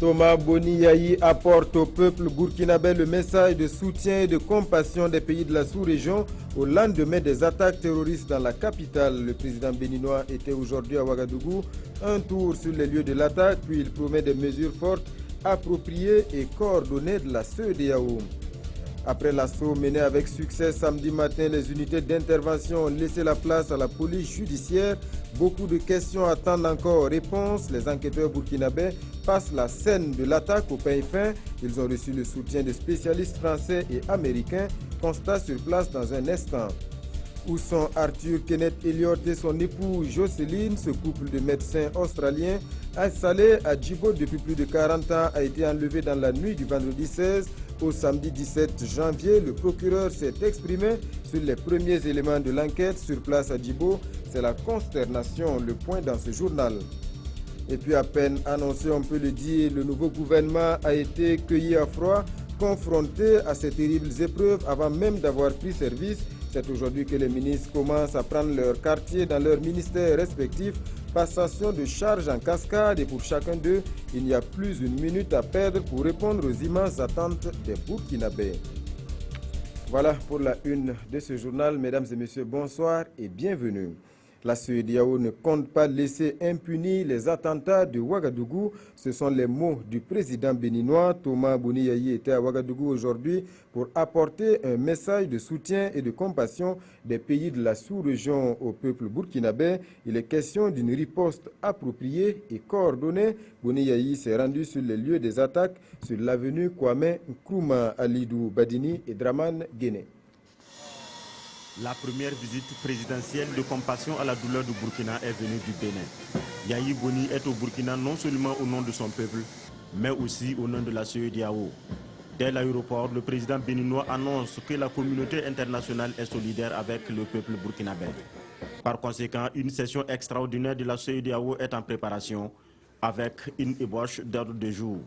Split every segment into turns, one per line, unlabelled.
Thomas Boni Yayi apporte au peuple burkinabé le message de soutien et de compassion des pays de la sous-région au lendemain des attaques terroristes dans la capitale. Le président béninois était aujourd'hui à Ouagadougou, un tour sur les lieux de l'attaque, puis il promet des mesures fortes, appropriées et coordonnées de la CEDEAO. Après l'assaut mené avec succès samedi matin, les unités d'intervention ont laissé la place à la police judiciaire. Beaucoup de questions attendent encore réponse. Les enquêteurs burkinabés passent la scène de l'attaque au peigne fin. Ils ont reçu le soutien de spécialistes français et américains. Constat sur place dans un instant. Où sont Arthur Kenneth Elliott et son épouse Jocelyne? Ce couple de médecins australiens installé à Djibouti depuis plus de 40 ans a été enlevé dans la nuit du vendredi 16 au samedi 17 janvier. Le procureur s'est exprimé sur les premiers éléments de l'enquête sur place à Djibouti. C'est la consternation, le point dans ce journal. Et puis à peine annoncé, on peut le dire, le nouveau gouvernement a été cueilli à froid, confronté à ces terribles épreuves avant même d'avoir pris service. C'est aujourd'hui que les ministres commencent à prendre leur quartier dans leurs ministères respectifs. Passation de charges en cascade et pour chacun d'eux, il n'y a plus une minute à perdre pour répondre aux immenses attentes des Burkinabés. Voilà pour la une de ce journal. Mesdames et messieurs, bonsoir et bienvenue. La CEDEAO ne compte pas laisser impunis les attentats de Ouagadougou. Ce sont les mots du président béninois. Thomas Boni Yayi était à Ouagadougou aujourd'hui pour apporter un message de soutien et de compassion des pays de la sous-région au peuple burkinabé. Il est question d'une riposte appropriée et coordonnée. Boni Yayi s'est rendu sur les lieux des attaques sur l'avenue Kwame Nkrumah, Alidou Badini et Draman Guéné.
La première visite présidentielle de compassion à la douleur du Burkina est venue du Bénin. Yayi Boni est au Burkina non seulement au nom de son peuple, mais aussi au nom de la CEDEAO. Dès l'aéroport, le président béninois annonce que la communauté internationale est solidaire avec le peuple burkinabé. Par conséquent, une session extraordinaire de la CEDEAO est en préparation avec une ébauche d'ordre de jour.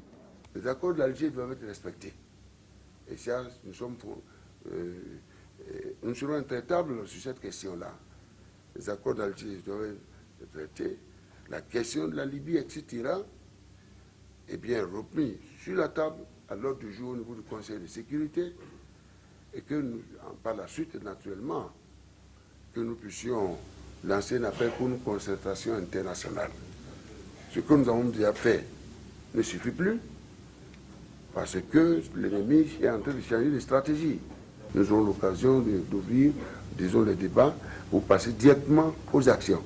Les accords d'Alger doivent être respectés. Et ça, nous serons intraitables sur cette question-là. Les accords d'Alger doivent être traités. La question de la Libye, etc., est bien remise sur la table à l'ordre du jour au niveau du Conseil de sécurité et que nous, par la suite, naturellement, que nous puissions lancer un appel pour une concertation internationale. Ce que nous avons déjà fait ne suffit plus parce que l'ennemi est en train de changer de stratégie. Nous aurons l'occasion d'ouvrir, disons, les débats pour passer directement aux actions.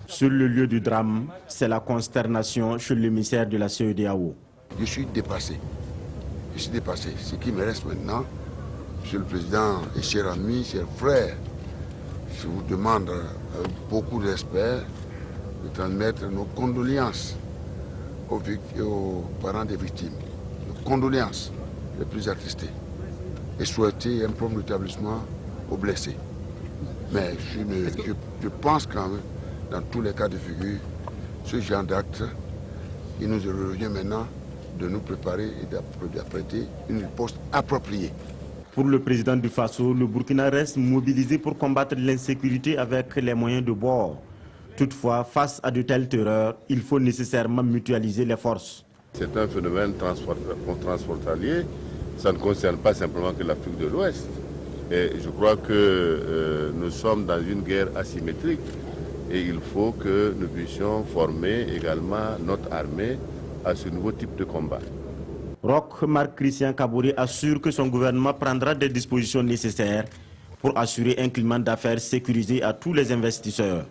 Sur le lieu du drame, c'est la consternation chez l'émissaire de la CEDEAO.
Je suis dépassé. Je suis dépassé. Ce qui me reste maintenant, Monsieur le Président et chers amis, chers frères, je vous demande avec beaucoup de respect de transmettre nos condoléances aux parents des victimes, nos condoléances les plus attestées, et souhaiter un prompt rétablissement aux blessés. Mais je pense quand même, dans tous les cas de figure, ce genre d'acte, il nous revient maintenant de nous préparer et d'apprêter une riposte appropriée.
Pour le président du Faso, le Burkina reste mobilisé pour combattre l'insécurité avec les moyens de bord. Toutefois, face à de telles terreurs, il faut nécessairement mutualiser les forces.
C'est un phénomène transfrontalier. Ça ne concerne pas simplement que l'Afrique de l'Ouest. Et je crois que nous sommes dans une guerre asymétrique et il faut que nous puissions former également notre armée à ce nouveau type de combat.
Roch Marc-Christian Kabouri assure que son gouvernement prendra des dispositions nécessaires pour assurer un climat d'affaires sécurisé à tous les investisseurs.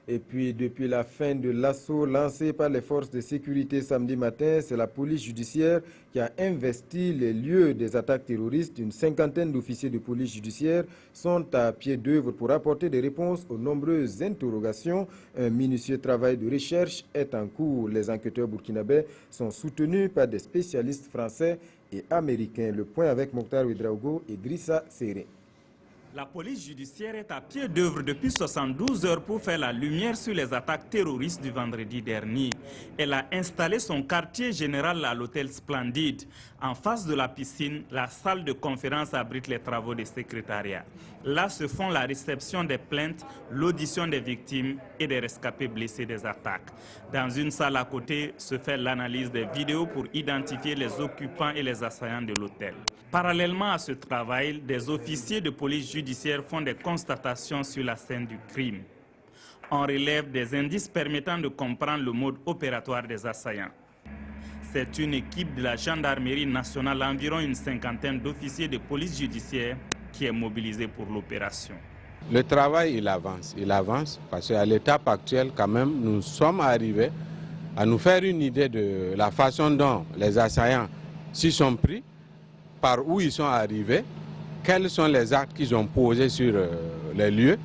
Et puis, depuis la fin de l'assaut lancé par les forces de sécurité samedi matin, c'est la police judiciaire qui a investi les lieux des attaques terroristes. Une cinquantaine d'officiers de police judiciaire sont à pied d'œuvre pour apporter des réponses aux nombreuses interrogations. Un minutieux travail de recherche est en cours. Les enquêteurs burkinabés sont soutenus par des spécialistes français et américains. Le point avec Mokhtar Ouedraogo et Drissa Serré.
La police judiciaire est à pied d'œuvre depuis 72 heures pour faire la lumière sur les attaques terroristes du vendredi dernier. Elle a installé son quartier général à l'hôtel Splendide. En face de la piscine, la salle de conférence abrite les travaux des secrétariats. Là se font la réception des plaintes, l'audition des victimes et des rescapés blessés des attaques. Dans une salle à côté se fait l'analyse des vidéos pour identifier les occupants et les assaillants de l'hôtel. Parallèlement à ce travail, des officiers de police judiciaire font des constatations sur la scène du crime. On relève des indices permettant de comprendre le mode opératoire des assaillants. C'est une équipe de la gendarmerie nationale, environ une cinquantaine d'officiers de police judiciaire qui est mobilisée pour l'opération.
Le travail, il avance parce qu'à l'étape actuelle, quand même, nous sommes arrivés à nous faire une idée de la façon dont les assaillants s'y sont pris, par où ils sont arrivés, quels sont les actes qu'ils ont posés sur les lieux,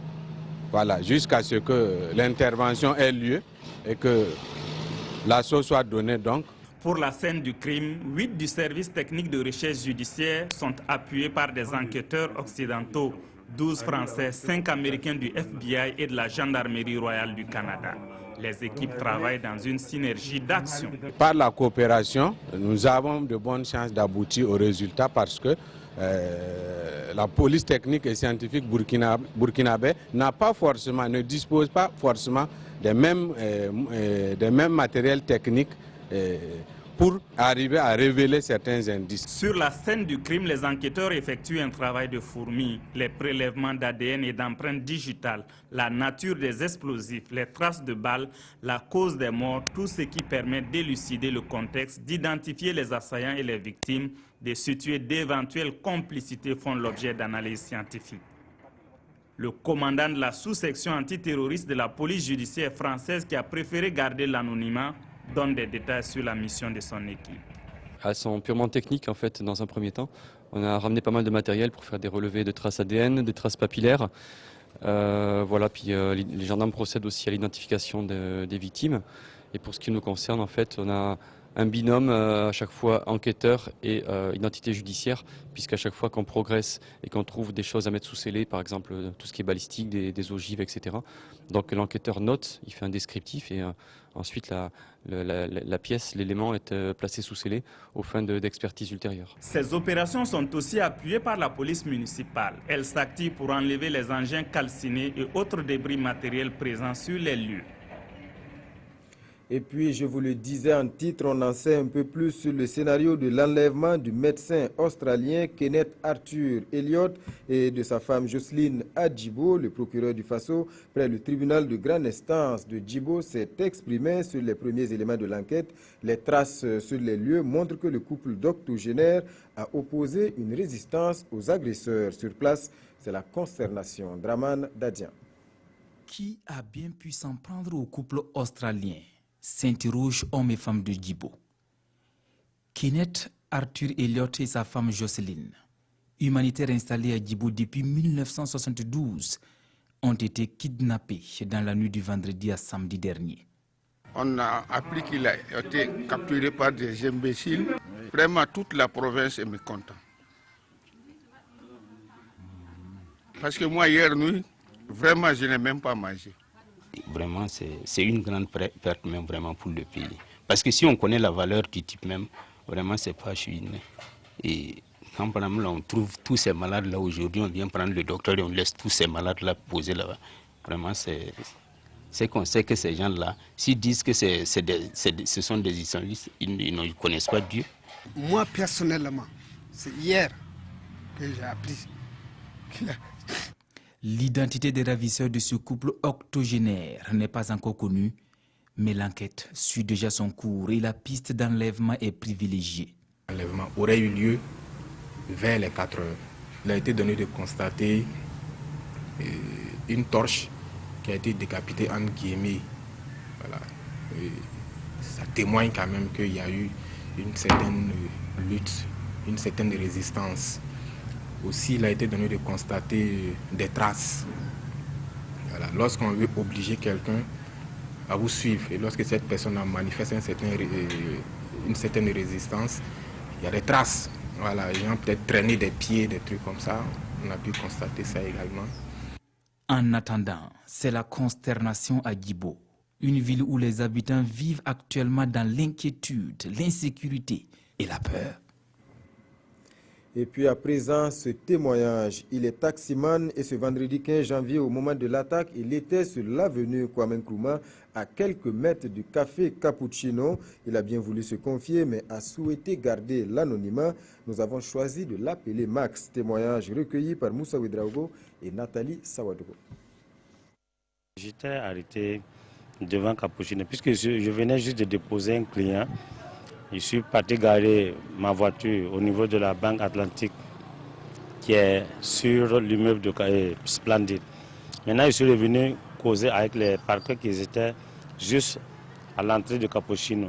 voilà, jusqu'à ce que l'intervention ait lieu et que l'assaut soit donné donc.
Pour la scène du crime, 8 du service technique de recherche judiciaire sont appuyés par des enquêteurs occidentaux, 12 Français, 5 Américains du FBI et de la Gendarmerie royale du Canada. Les équipes travaillent dans une synergie d'action.
Par la coopération, nous avons de bonnes chances d'aboutir au résultat parce que la police technique et scientifique burkinabé ne dispose pas forcément des mêmes matériels techniques pour arriver à révéler certains indices.
Sur la scène du crime, les enquêteurs effectuent un travail de fourmi. Les prélèvements d'ADN et d'empreintes digitales, la nature des explosifs, les traces de balles, la cause des morts, tout ce qui permet d'élucider le contexte, d'identifier les assaillants et les victimes, de situer d'éventuelles complicités font l'objet d'analyses scientifiques. Le commandant de la sous-section antiterroriste de la police judiciaire française qui a préféré garder l'anonymat donne des détails sur la mission de son équipe.
Elles sont purement techniques en fait dans un premier temps. On a ramené pas mal de matériel pour faire des relevés de traces ADN, des traces papillaires. Voilà, puis les gendarmes procèdent aussi à l'identification des victimes. Et pour ce qui nous concerne, en fait, on a un binôme à chaque fois enquêteur et identité judiciaire, puisqu'à chaque fois qu'on progresse et qu'on trouve des choses à mettre sous scellé, par exemple tout ce qui est balistique, des ogives, etc. Donc l'enquêteur note, il fait un descriptif et ensuite la pièce, l'élément est placé sous scellé aux fins d'expertise ultérieure.
Ces opérations sont aussi appuyées par la police municipale. Elle s'active pour enlever les engins calcinés et autres débris matériels présents sur les lieux.
Et puis, je vous le disais en titre, on en sait un peu plus sur le scénario de l'enlèvement du médecin australien Kenneth Arthur Elliott et de sa femme Jocelyne à Djibo. Le procureur du Faso, près le tribunal de grande instance de Djibo, s'est exprimé sur les premiers éléments de l'enquête. Les traces sur les lieux montrent que le couple d'octogénaires a opposé une résistance aux agresseurs. Sur place, c'est la consternation. Draman Dadian.
Qui a bien pu s'en prendre au couple australien? S'interroge hommes et femmes de Djibo. Kenneth Arthur Elliott et sa femme Jocelyne, humanitaires installés à Djibo depuis 1972, ont été kidnappés dans la nuit du vendredi à samedi dernier.
On a appris qu'il a été capturé par des imbéciles. Vraiment, toute la province est mécontente. Parce que moi, hier nuit, vraiment, je n'ai même pas mangé.
Vraiment, c'est une grande perte même vraiment pour le pays. Parce que si on connaît la valeur du type même, vraiment, c'est pas chouine. Et quand par exemple, on trouve tous ces malades-là aujourd'hui, on vient prendre le docteur et on laisse tous ces malades-là poser là-bas. Vraiment, c'est qu'on sait que ces gens-là, s'ils disent que ce sont des islamistes, ils ne connaissent pas Dieu.
Moi, personnellement, c'est hier que j'ai appris qu'il a...
L'identité des ravisseurs de ce couple octogénaire n'est pas encore connue, mais l'enquête suit déjà son cours et la piste d'enlèvement est privilégiée.
L'enlèvement aurait eu lieu vers les 4 heures. Il a été donné de constater une torche qui a été décapitée en guillemets. Voilà. Ça témoigne quand même qu'il y a eu une certaine lutte, une certaine résistance. Aussi, il a été donné de constater des traces. Voilà. Lorsqu'on veut obliger quelqu'un à vous suivre et lorsque cette personne a manifesté une certaine résistance, il y a des traces. Voilà, ils ont peut-être traîné des pieds, des trucs comme ça. on a pu constater ça également.
En attendant, c'est la consternation à Djibo, une ville où les habitants vivent actuellement dans l'inquiétude, l'insécurité et la peur.
Et puis à présent, ce témoignage, il est taximan et ce vendredi 15 janvier, au moment de l'attaque, il était sur l'avenue Kwame Nkrumah, à quelques mètres du café Cappuccino. Il a bien voulu se confier, mais a souhaité garder l'anonymat. Nous avons choisi de l'appeler Max. Témoignage recueilli par Moussa Ouedraogo et Nathalie Sawadogo.
J'étais arrêté devant Cappuccino, puisque je venais juste de déposer un client. Je suis parti garer ma voiture au niveau de la Banque Atlantique qui est sur l'immeuble de Splendid. Maintenant, je suis revenu causer avec les parquets qui étaient juste à l'entrée de Cappuccino.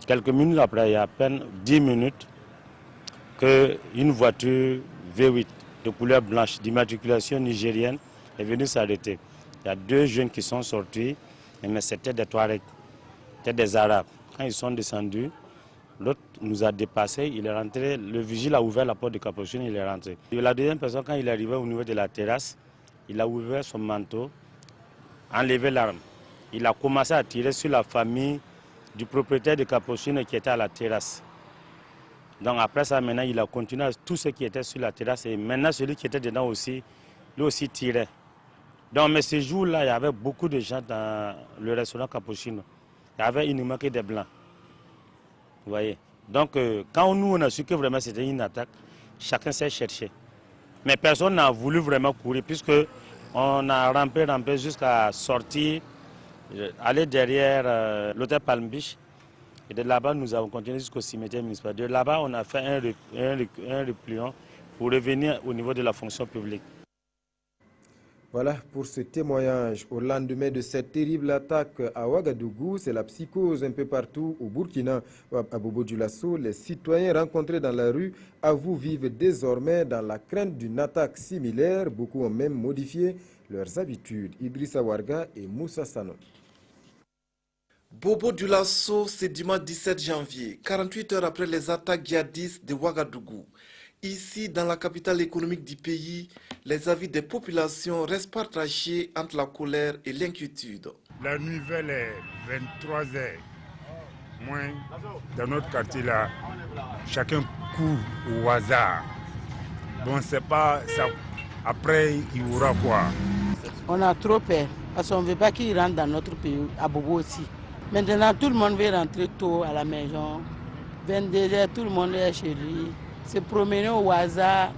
Quelques minutes après, il y a à peine 10 minutes, qu'une voiture V8 de couleur blanche d'immatriculation nigérienne est venue s'arrêter. Il y a deux jeunes qui sont sortis, mais c'était des Touaregs, c'était des Arabes. Quand ils sont descendus, l'autre nous a dépassé, il est rentré, le vigile a ouvert la porte de Cappuccino, il est rentré. Et la deuxième personne, quand il est arrivé au niveau de la terrasse, il a ouvert son manteau, enlevé l'arme. Il a commencé à tirer sur la famille du propriétaire de Cappuccino qui était à la terrasse. Donc après ça, maintenant, il a continué à tout ce qui était sur la terrasse et maintenant celui qui était dedans aussi, lui aussi tirait. Donc mais ce jour-là, il y avait beaucoup de gens dans le restaurant Cappuccino. Il y avait uniquement que des blancs. Vous voyez. Donc, quand nous, on a su que vraiment c'était une attaque, chacun s'est cherché. Mais personne n'a voulu vraiment courir, puisque on a rampé jusqu'à sortir, aller derrière l'hôtel Palm Beach. Et de là-bas, nous avons continué jusqu'au cimetière municipal. De là-bas, on a fait un repliant pour revenir au niveau de la fonction publique.
Voilà pour ce témoignage. Au lendemain de cette terrible attaque à Ouagadougou, c'est la psychose un peu partout au Burkina. À Bobo-Dioulasso, les citoyens rencontrés dans la rue avouent vivre désormais dans la crainte d'une attaque similaire. Beaucoup ont même modifié leurs habitudes. Idrissa Warga et Moussa Sano.
Bobo-Dioulasso, c'est dimanche 17 janvier, 48 heures après les attaques djihadistes de Ouagadougou. Ici, dans la capitale économique du pays, les avis des populations restent partagés entre la colère et l'inquiétude.
La nuit vers les 23h, moins dans notre quartier là, chacun court au hasard. Bon, c'est pas ça. Après, il y aura quoi?
On a trop peur, parce qu'on ne veut pas qu'ils rentrent dans notre pays, à Bobo aussi. Maintenant, tout le monde veut rentrer tôt à la maison. 22h, tout le monde est chez lui. Se promener au hasard,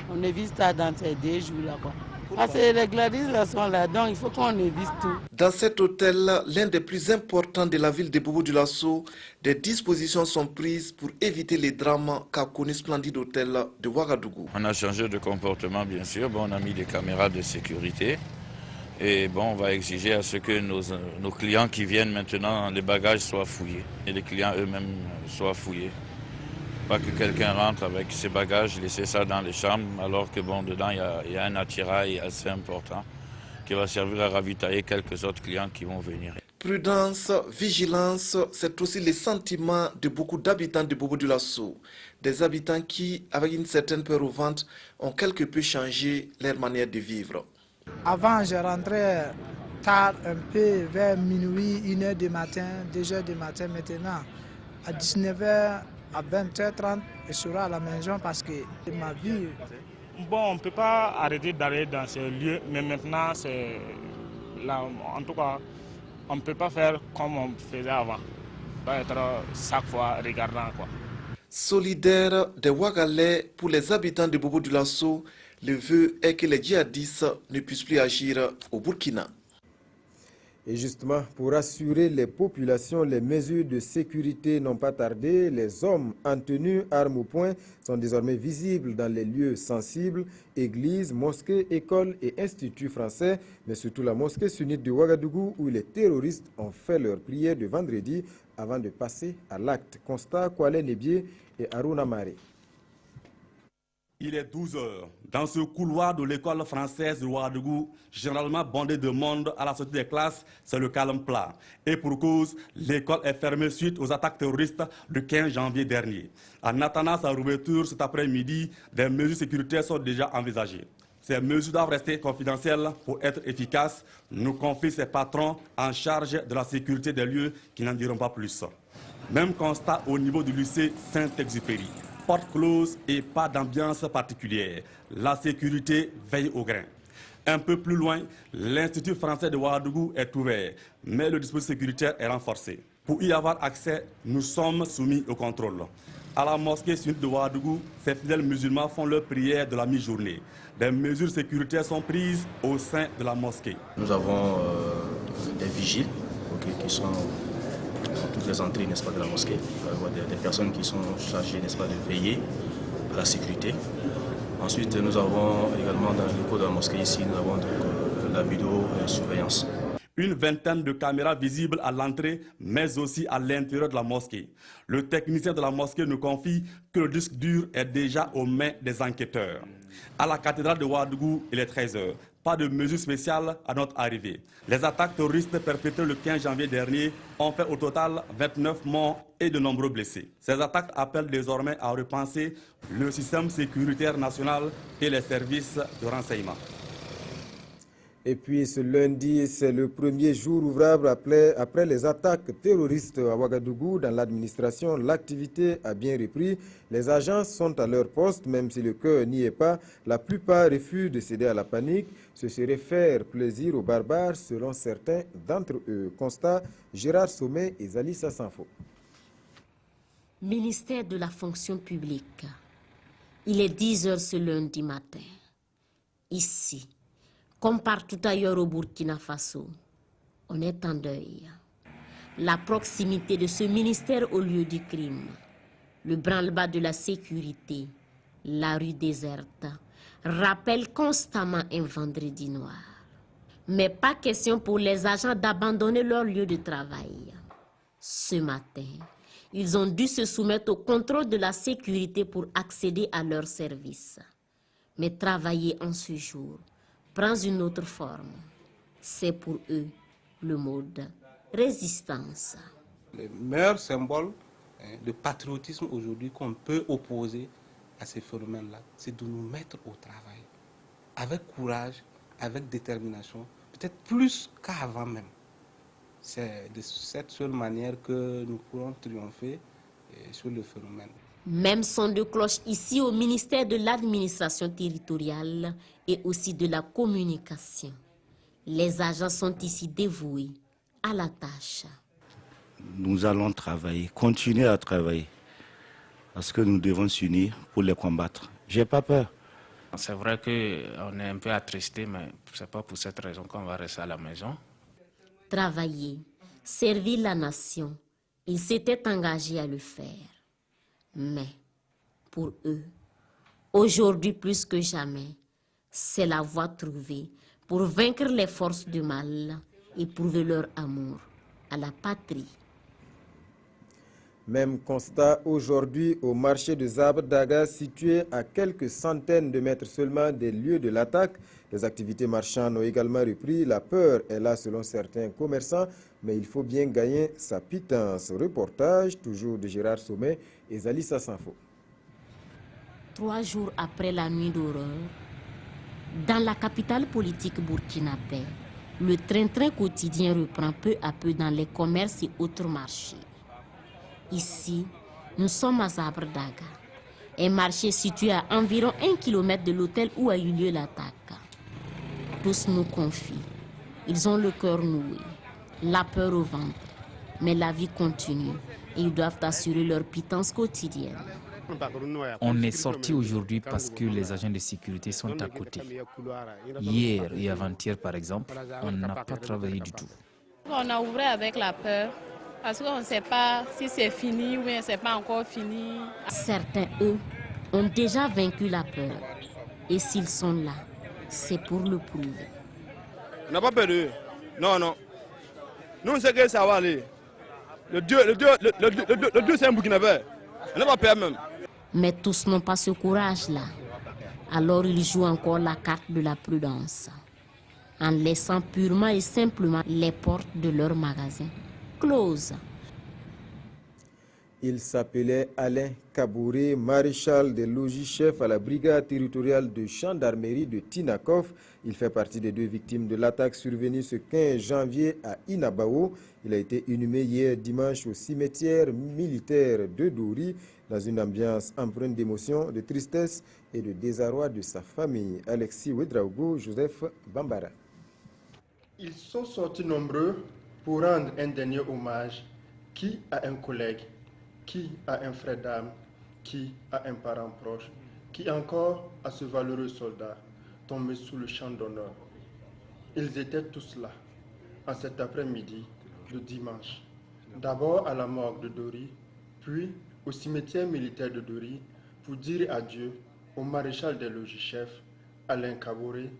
on évite ça dans ces 2 jours-là. Parce que les gladistes sont là, donc il faut qu'on évite tout.
Dans cet hôtel, l'un des plus importants de la ville de Bobo-Dioulasso, des dispositions sont prises pour éviter les drames qu'a connu Splendid Hôtel de Ouagadougou.
On a changé de comportement, bien sûr. Bon, on a mis des caméras de sécurité. Et bon, on va exiger à ce que nos clients qui viennent maintenant, les bagages soient fouillés. Et les clients eux-mêmes soient fouillés. Pas que quelqu'un rentre avec ses bagages, laisser ça dans les chambres, alors que bon, dedans, il y a un attirail assez important qui va servir à ravitailler quelques autres clients qui vont venir.
Prudence, vigilance, c'est aussi le sentiment de beaucoup d'habitants de Bobo-Dioulasso. Des habitants qui, avec une certaine peur au ventre, ont quelque peu changé leur manière de vivre.
Avant, je rentrais tard un peu, vers minuit, 1h du matin, 2h du matin. Maintenant, à 19h, à 20h30, je serai à la maison parce que ma vie...
Bon, on ne peut pas arrêter d'aller dans ces lieux, mais maintenant, c'est là, en tout cas, on ne peut pas faire comme on faisait avant. On va être chaque fois regardant, quoi.
Solidaire des Ouagalais pour les habitants de Bobo-Dioulasso, le vœu est que les djihadistes ne puissent plus agir au Burkina.
Et justement, pour assurer les populations, les mesures de sécurité n'ont pas tardé. Les hommes en tenue, armes au poing, sont désormais visibles dans les lieux sensibles, églises, mosquées, écoles et instituts français, mais surtout la mosquée sunnite de Ouagadougou où les terroristes ont fait leur prière de vendredi avant de passer à l'acte. Constat, Kwale Nebié et Aruna Mare.
Il est 12 heures. Dans ce couloir de l'école française de Ouagadougou, généralement bondé de monde à la sortie des classes, c'est le calme plat. Et pour cause, l'école est fermée suite aux attaques terroristes du 15 janvier dernier. En attendant sa réouverture cet après-midi, des mesures sécuritaires sont déjà envisagées. Ces mesures doivent rester confidentielles pour être efficaces, nous confient ses patrons en charge de la sécurité des lieux qui n'en diront pas plus. Même constat au niveau du lycée Saint-Exupéry. Porte close et pas d'ambiance particulière. La sécurité veille au grain. Un peu plus loin, l'Institut français de Ouagadougou est ouvert, mais le dispositif sécuritaire est renforcé. Pour y avoir accès, nous sommes soumis au contrôle. À la mosquée sunnite de Ouagadougou, ces fidèles musulmans font leur prière de la mi-journée. Des mesures sécuritaires sont prises au sein de la mosquée.
Nous avons des vigiles qui sont dans toutes les entrées, n'est-ce pas, de la mosquée. Des personnes qui sont chargées, n'est-ce pas, de veiller à la sécurité. Ensuite, nous avons également dans le locaux de la mosquée ici, nous avons donc, la vidéosurveillance.
Une vingtaine de caméras visibles à l'entrée, mais aussi à l'intérieur de la mosquée. Le technicien de la mosquée nous confie que le disque dur est déjà aux mains des enquêteurs. À la cathédrale de Ouagadougou, il est 13 h. Pas de mesures spéciales à notre arrivée. Les attaques terroristes perpétrées le 15 janvier dernier ont fait au total 29 morts et de nombreux blessés. Ces attaques appellent désormais à repenser le système sécuritaire national et les services de renseignement.
Et puis ce lundi, c'est le premier jour ouvrable après les attaques terroristes à Ouagadougou. Dans l'administration, l'activité a bien repris. Les agents sont à leur poste, même si le cœur n'y est pas. La plupart refusent de céder à la panique. Ce serait faire plaisir aux barbares, selon certains d'entre eux. Constat, Gérard Sommet et Zalissa Sanfo.
Ministère de la fonction publique. Il est 10 h ce lundi matin. Ici, comme partout ailleurs au Burkina Faso, on est en deuil. La proximité de ce ministère au lieu du crime, le branle-bas de la sécurité, la rue déserte, rappellent constamment un vendredi noir. Mais pas question pour les agents d'abandonner leur lieu de travail. Ce matin, ils ont dû se soumettre au contrôle de la sécurité pour accéder à leurs services. Mais travailler en ce jour prend une autre forme. C'est pour eux le mode résistance.
Le meilleur symbole de patriotisme aujourd'hui qu'on peut opposer à ces phénomènes-là, c'est de nous mettre au travail, avec courage, avec détermination, peut-être plus qu'avant même. C'est de cette seule manière que nous pourrons triompher sur le phénomène.
Même son de cloche ici au ministère de l'administration territoriale et aussi de la communication. Les agents sont ici dévoués à la tâche.
Nous allons travailler, continuer à travailler, parce que nous devons s'unir pour les combattre. J'ai pas peur.
C'est vrai qu'on est un peu attristé, mais ce n'est pas pour cette raison qu'on va rester à la maison.
Travailler, servir la nation, ils s'étaient engagés à le faire. Mais pour eux, aujourd'hui plus que jamais, c'est la voie trouvée pour vaincre les forces du mal et prouver leur amour à la patrie.
Même constat aujourd'hui au marché de Zabdaga, situé à quelques centaines de mètres seulement des lieux de l'attaque. Les activités marchandes ont également repris. La peur est là selon certains commerçants, mais il faut bien gagner sa pitance. Reportage toujours de Gérard Sommet et Zalissa Sanfo.
3 jours après la nuit d'horreur, dans la capitale politique burkinabé, le train-train quotidien reprend peu à peu dans les commerces et autres marchés. Ici, nous sommes à Zabdaga, un marché situé à environ 1 km de l'hôtel où a eu lieu l'attaque. Tous nous confient, ils ont le cœur noué, la peur au ventre, mais la vie continue et ils doivent assurer leur pitance quotidienne.
On est sorti aujourd'hui parce que les agents de sécurité sont à côté. Hier et avant-hier, par exemple, on n'a pas travaillé du tout.
On a ouvert avec la peur parce qu'on ne sait pas si c'est fini ou bien c'est pas encore fini.
Certains, eux, ont déjà vaincu la peur. Et s'ils sont là, c'est pour le prouver.
On n'a pas peur d'eux. Non, non. Nous, on sait que ça va aller. Le Dieu c'est un Burkinabé. On n'a pas peur même.
Mais tous n'ont pas ce courage-là. Alors il joue encore la carte de la prudence, en laissant purement et simplement les portes de leur magasin closes.
Il s'appelait Alain Kabouré, maréchal des logis-chefs à la brigade territoriale de gendarmerie de Tinakov. Il fait partie des 2 victimes de l'attaque survenue ce 15 janvier à Inabao. Il a été inhumé hier dimanche au cimetière militaire de Dori dans une ambiance empreinte d'émotion, de tristesse et de désarroi de sa famille. Alexis Ouedraogo, Joseph Bambara.
Ils sont sortis nombreux pour rendre un dernier hommage. Qui a un collègue, qui a un frère d'âme, qui a un parent proche, qui encore a ce valeureux soldat tombé sous le champ d'honneur. Ils étaient tous là, en cet après-midi de dimanche. D'abord à la morgue de Dori, puis au cimetière militaire de Dori pour dire adieu au maréchal des logis-chefs, Alain Kabouré,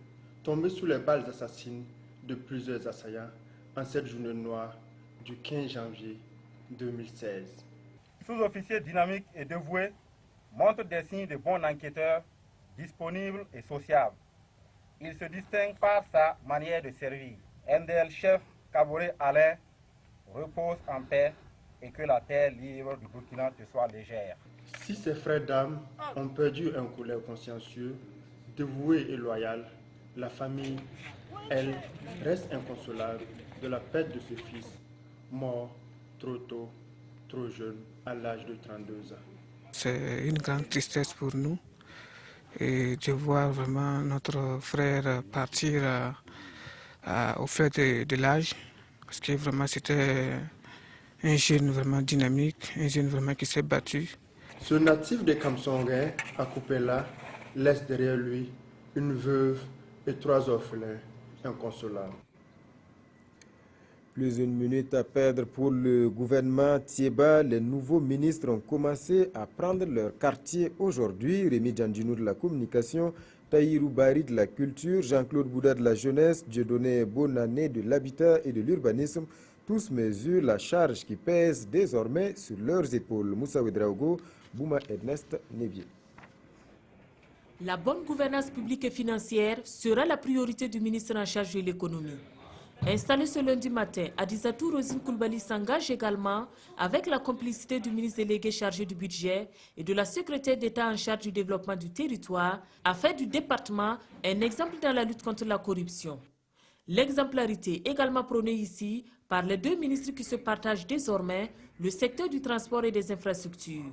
tombé sous les balles assassines de plusieurs assaillants en cette journée noire du 15 janvier 2016.
Sous-officier dynamique et dévoué, montre des signes de bon enquêteur, disponible et sociable. Il se distingue par sa manière de servir. NDL chef Kabouré Alain repose en paix et que la terre libre du Burkina te soit légère.
Si ces frères d'âme ont perdu un collègue consciencieux, dévoué et loyal, la famille, elle, reste inconsolable de la perte de ce fils, mort trop tôt, trop jeune, à l'âge de 32 ans.
C'est une grande tristesse pour nous et de voir vraiment notre frère partir au fait de l'âge, parce que vraiment c'était un jeune vraiment dynamique, un jeune vraiment qui s'est battu.
Ce natif de Kamsongé, à Koupela, laisse derrière lui une veuve et 3 orphelins inconsolables.
Plus une minute à perdre pour le gouvernement Thiéba. Les nouveaux ministres ont commencé à prendre leur quartier aujourd'hui. Rémi Djandjinou de la communication, Tahirou Bari de la culture, Jean-Claude Bouda de la jeunesse, Dieudonné Bonané de l'habitat et de l'urbanisme. Tous mesurent la charge qui pèse désormais sur leurs épaules. Moussa Ouedraogo, Bouma Ernest Nebié.
La bonne gouvernance publique et financière sera la priorité du ministre en charge de l'économie. Installé ce lundi matin, Adizatou Rosine Koulibaly s'engage également avec la complicité du ministre délégué chargé du budget et de la secrétaire d'État en charge du développement du territoire à faire du département un exemple dans la lutte contre la corruption. L'exemplarité également prônée ici par les 2 ministres qui se partagent désormais le secteur du transport et des infrastructures.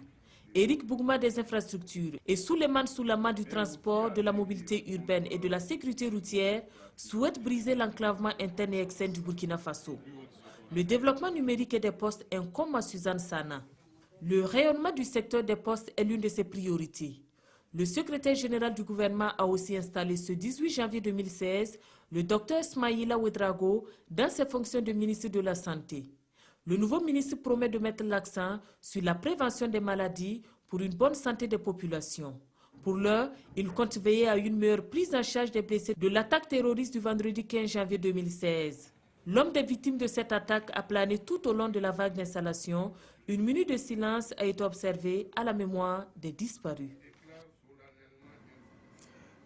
Éric Bougma des infrastructures et Souleymane Soulama du transport, de la mobilité urbaine et de la sécurité routière souhaitent briser l'enclavement interne et externe du Burkina Faso. Le développement numérique et des postes incombe à Suzanne Sana. Le rayonnement du secteur des postes est l'une de ses priorités. Le secrétaire général du gouvernement a aussi installé ce 18 janvier 2016 le docteur Smaïla Ouedraogo dans ses fonctions de ministre de la Santé. Le nouveau ministre promet de mettre l'accent sur la prévention des maladies pour une bonne santé des populations. Pour l'heure, il compte veiller à une meilleure prise en charge des blessés de l'attaque terroriste du vendredi 15 janvier 2016. L'homme des victimes de cette attaque a plané tout au long de la vague d'installation. Une minute de silence a été observée à la mémoire des disparus.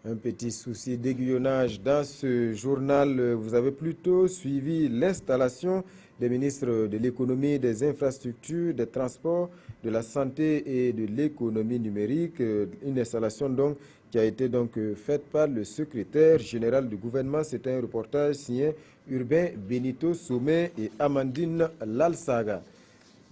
Un petit souci d'aiguillonnage dans ce journal. Vous avez plutôt suivi l'installation des ministres de l'économie, des infrastructures, des transports, de la santé et de l'économie numérique. Une installation donc qui a été faite par le secrétaire général du gouvernement. C'est un reportage signé Urbain Benito Sommet et Amandine Lalsaga.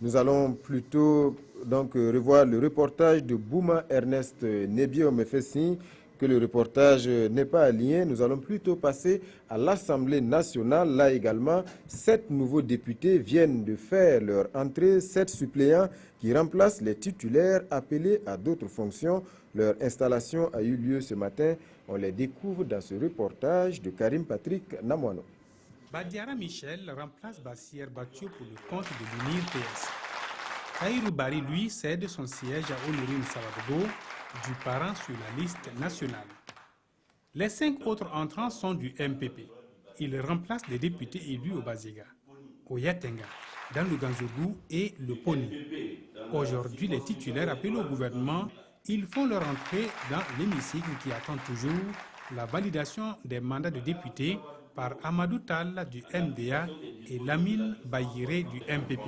Nous allons plutôt revoir le reportage de Bouma Ernest Nebié. On me fait signe que le reportage n'est pas aligné. Nous allons plutôt passer à l'Assemblée nationale. Là également, 7 nouveaux députés viennent de faire leur entrée, 7 suppléants qui remplacent les titulaires appelés à d'autres fonctions. Leur installation a eu lieu ce matin. On les découvre dans ce reportage de Karim Patrick Namouano.
Badiara Michel remplace Bassier Batio pour le compte de l'UNIR PS. Tahirou Bari, lui, cède son siège à Honorine Savadogo, du parent sur la liste nationale. Les 5 autres entrants sont du MPP. Ils remplacent les députés élus au Baziga, au Yatenga, dans le Ganzougou et le Poni. Aujourd'hui, les titulaires appelés au gouvernement Ils font leur entrée dans l'hémicycle qui attend toujours la validation des mandats de députés par Amadou Tall du MDA et Lamine Bayiré du MPP.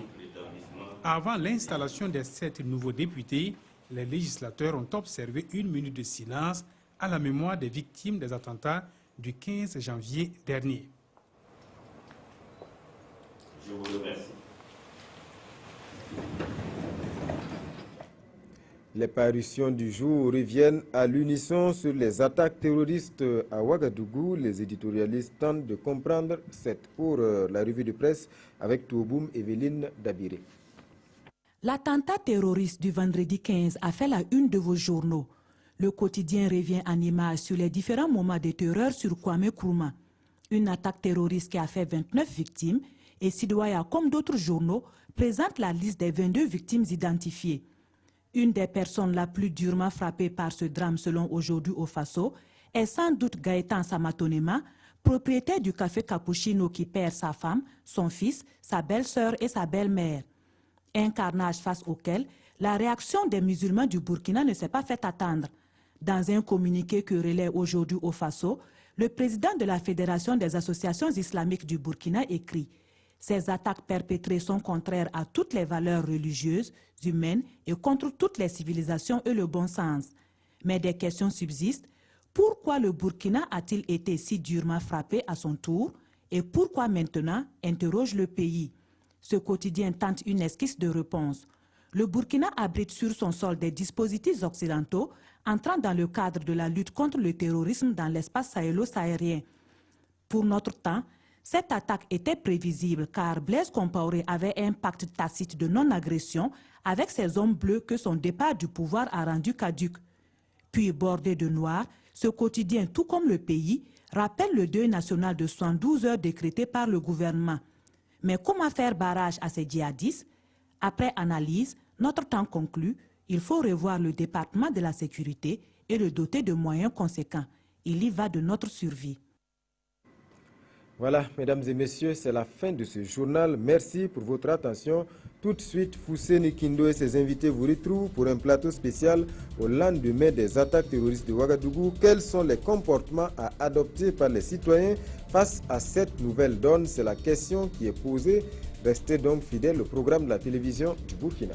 Avant l'installation des 7 nouveaux députés, les législateurs ont observé 1 minute de silence à la mémoire des victimes des attentats du 15 janvier dernier.
Je vous remercie.
Les parutions du jour reviennent à l'unisson sur les attaques terroristes à Ouagadougou. Les éditorialistes tentent de comprendre cette pour la revue de presse avec Touboum Evelyne Dabiré.
L'attentat terroriste du vendredi 15 a fait la une de vos journaux. Le quotidien revient en images sur les différents moments de terreur sur Kwame Nkrumah. Une attaque terroriste qui a fait 29 victimes et Sidoaya, comme d'autres journaux, présente la liste des 22 victimes identifiées. Une des personnes la plus durement frappée par ce drame selon Aujourd'hui au Faso est sans doute Gaëtan Samatonema, propriétaire du café Cappuccino qui perd sa femme, son fils, sa belle-sœur et sa belle-mère. Un carnage face auquel la réaction des musulmans du Burkina ne s'est pas fait attendre. Dans un communiqué que relaie Aujourd'hui au Faso, le président de la Fédération des associations islamiques du Burkina écrit « Ces attaques perpétrées sont contraires à toutes les valeurs religieuses, humaines et contre toutes les civilisations et le bon sens. Mais des questions subsistent. Pourquoi le Burkina a-t-il été si durement frappé à son tour et pourquoi maintenant interroge le pays ?» Ce quotidien tente une esquisse de réponse. Le Burkina abrite sur son sol des dispositifs occidentaux entrant dans le cadre de la lutte contre le terrorisme dans l'espace sahélo-sahérien. Pour notre temps, cette attaque était prévisible car Blaise Compaoré avait un pacte tacite de non-agression avec ces hommes bleus que son départ du pouvoir a rendu caduque. Puis bordé de noir, ce quotidien, tout comme le pays, rappelle le deuil national de 72 heures décrété par le gouvernement. Mais comment faire barrage à ces djihadistes? Après analyse, notre temps conclut, il faut revoir le département de la sécurité et le doter de moyens conséquents. Il y va de notre survie.
Voilà, mesdames et messieurs, c'est la fin de ce journal. Merci pour votre attention. Tout de suite, Foussé Nikindo et ses invités vous retrouvent pour un plateau spécial au lendemain des attaques terroristes de Ouagadougou. Quels sont les comportements à adopter par les citoyens face à cette nouvelle donne? C'est la question qui est posée. Restez donc fidèles au programme de la télévision du Burkina.